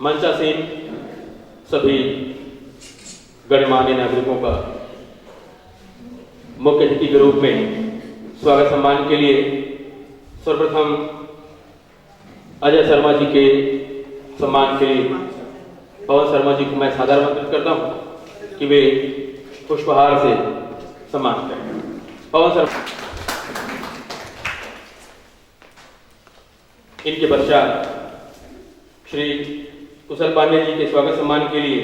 मंचासीन सभी गणमान्य नागरिकों का मुख्य अतिथि के रूप में स्वागत सम्मान के लिए सर्वप्रथम अजय शर्मा जी के सम्मान के लिए पवन शर्मा जी को मैं सादर आमंत्रित करता हूं कि वे पुष्पहार से सम्मान करें। पवन शर्मा। इनके पश्चात श्री कुशल पांडे जी के स्वागत सम्मान के लिए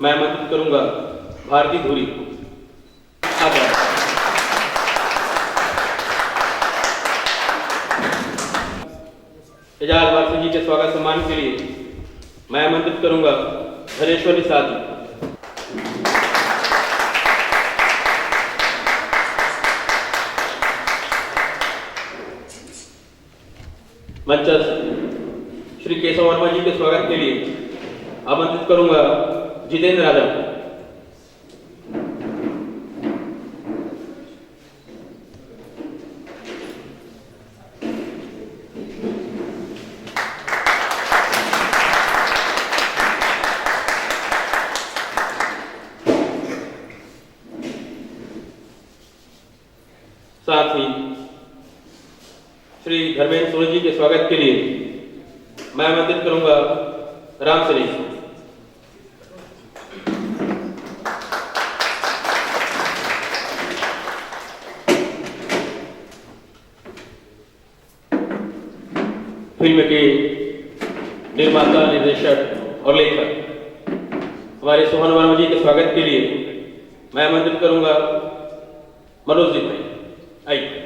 मैं आमंत्रित करूंगा भारती धुरी को। एजाज वारसी जी के स्वागत सम्मान के लिए मैं आमंत्रित करूंगा धनेश्वरी साथ जी। मंचस्थ श्री केशव वर्मा जी के स्वागत के लिए आमंत्रित करूंगा जितेंद्र राजा को। साथ ही श्री धर्मेंद्र सोनी जी के स्वागत के लिए मैं आमंत्रित करूंगा राम सरीफ। फिल्म के निर्माता, निर्देशक और लेखक हमारे सोहन वर्मा जी के स्वागत के लिए मैं आमंत्रित करूंगा मनोज जी भाई। आइए।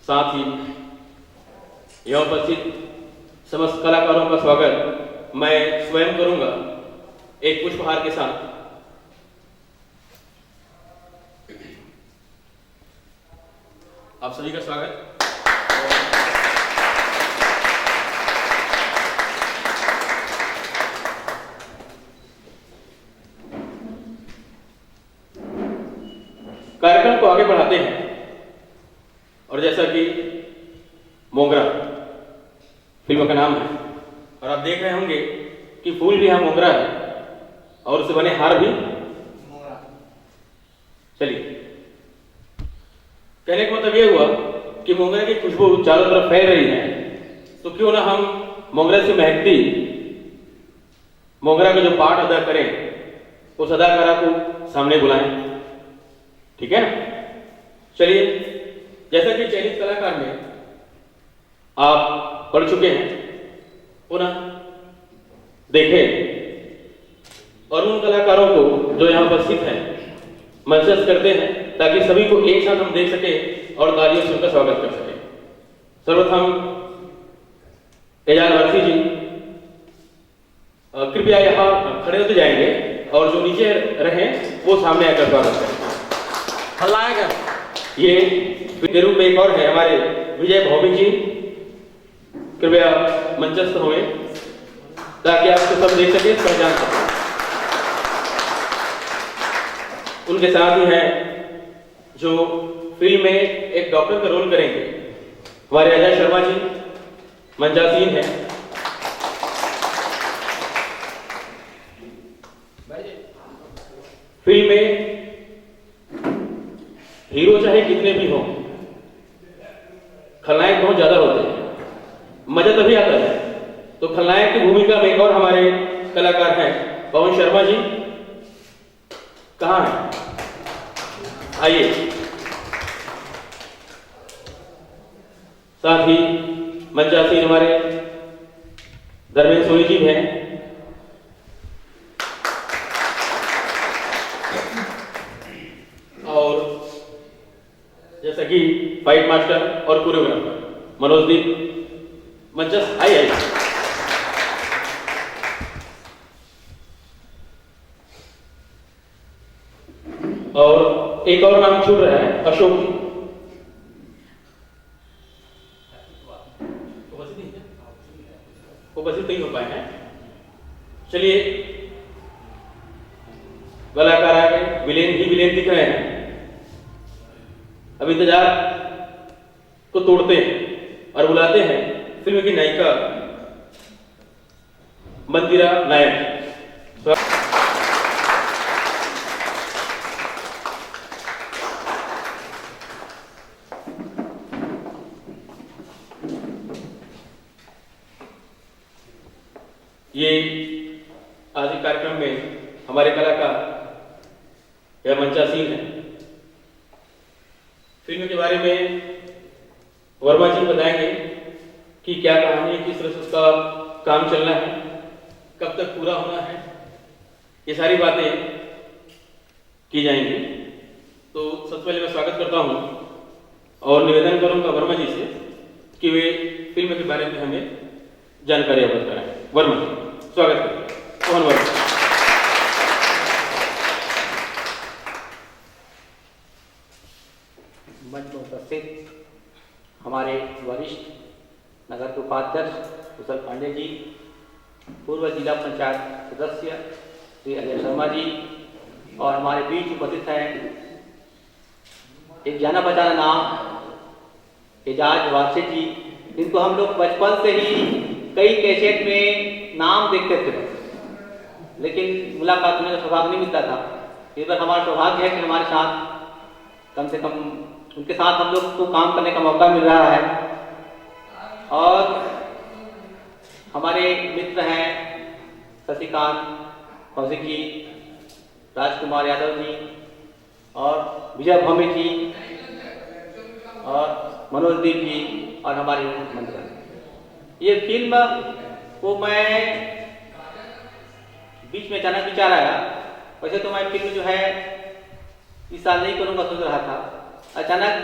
साथ ही यहाँ उपस्थित समस्त कलाकारों का स्वागत मैं स्वयं करूंगा एक पुष्पहार के साथ। आप सभी का स्वागत। कार्यक्रम को आगे बढ़ाते हैं और जैसा कि मोगरा फिल्म का नाम है और आप देख रहे होंगे कि फूल भी यहाँ मोगरा है और उससे बने हार भी मोगरा। चलिए, कहने का मतलब ये हुआ कि मोगरा की खुशबू चारों तरफ फैल रही है, तो क्यों ना हम मोगरा से महकती मोगरा का जो पार्ट अदा करें उस अदाकारा को सामने बुलाएं। ठीक है ना? चलिए, जैसा कि चयनित कलाकार में आप पढ़ चुके हैं, पुनः देखें और उन कलाकारों को जो यहाँ उपस्थित हैं मंचस्थ करते हैं ताकि सभी को एक साथ हम देख सके और तालियों से उनका स्वागत कर सके। सर्वप्रथम एजाज वारसी जी कृपया यहाँ खड़े होते जाएंगे और जो नीचे रहे वो सामने आकर स्वागत करें। हल्लाएगा। ये के रूप में एक और है हमारे विजय भौमिक जी, कृपया मंचस्थ हुए ताकि आपको सब देख सके, पहचान सके। उनके साथ ही हैं जो फिल्म में एक डॉक्टर का रोल करेंगे हमारे अजय शर्मा जी, मंचासीन हैं। फिल्म में हीरो चाहे कितने भी हों, खलनायक बहुत ज्यादा होते हैं, मजा तभी आता है। तो खलनायक की भूमिका में एक और हमारे कलाकार हैं पवन शर्मा जी। कहाँ हैं? आइए। साथ ही मंचासीन हमारे धर्मेंद्र सोनी जी हैं। और जैसा कि फाइट मास्टर और कोरियोग्राफर मनोजदीप मंचस्थ आइए। और एक और नाम छूट रहा है, अशोक जी। उपस्थित नहीं हो पाए हैं। चलिए, कलाकार आ गए, विलेन ही विलेन दिख रहे हैं। अब इंतजार को तोड़ते हैं और बुलाते हैं फिल्म की नायिका मंदिरा नायक। ये आज के कार्यक्रम में हमारे कलाकार यह मंचासीन है। फिल्म के बारे में वर्मा जी बताएंगे कि क्या कहानी है, किस तरह से उसका काम चलना है, कब तक पूरा होना है, ये सारी बातें की जाएंगी। तो सबसे पहले मैं स्वागत करता हूं और निवेदन करूंगा वर्मा जी से कि वे फिल्म के बारे में हमें जानकारी अवगत कराएं। वर्मा जी, स्वागत करें। कौन वर्मा? मंच पर उपस्थित हमारे वरिष्ठ नगर के उपाध्यक्ष कुशल पांडे जी, पूर्व जिला पंचायत सदस्य श्री अजय शर्मा जी, और हमारे बीच उपस्थित हैं एक जाना पहचाना नाम एजाज वारसी जी, जिनको हम लोग बचपन से ही कई कैसेट में नाम देखते थे, लेकिन मुलाकात में सौभाग्य नहीं मिलता था। इस बार हमारा सौभाग्य है कि हमारे साथ कम से कम उनके साथ हम लोग को काम करने का मौका मिल रहा है। और हमारे मित्र हैं शशिकांत कौशिक जी, राजकुमार यादव जी और विजय भौमिक जी और मनोजदीप जी और हमारे मंत्री। ये फिल्म को मैं बीच में अचानक विचार आया। वैसे तो मैं फिल्म जो है इस साल नहीं करूँगा सोच रहा था, अचानक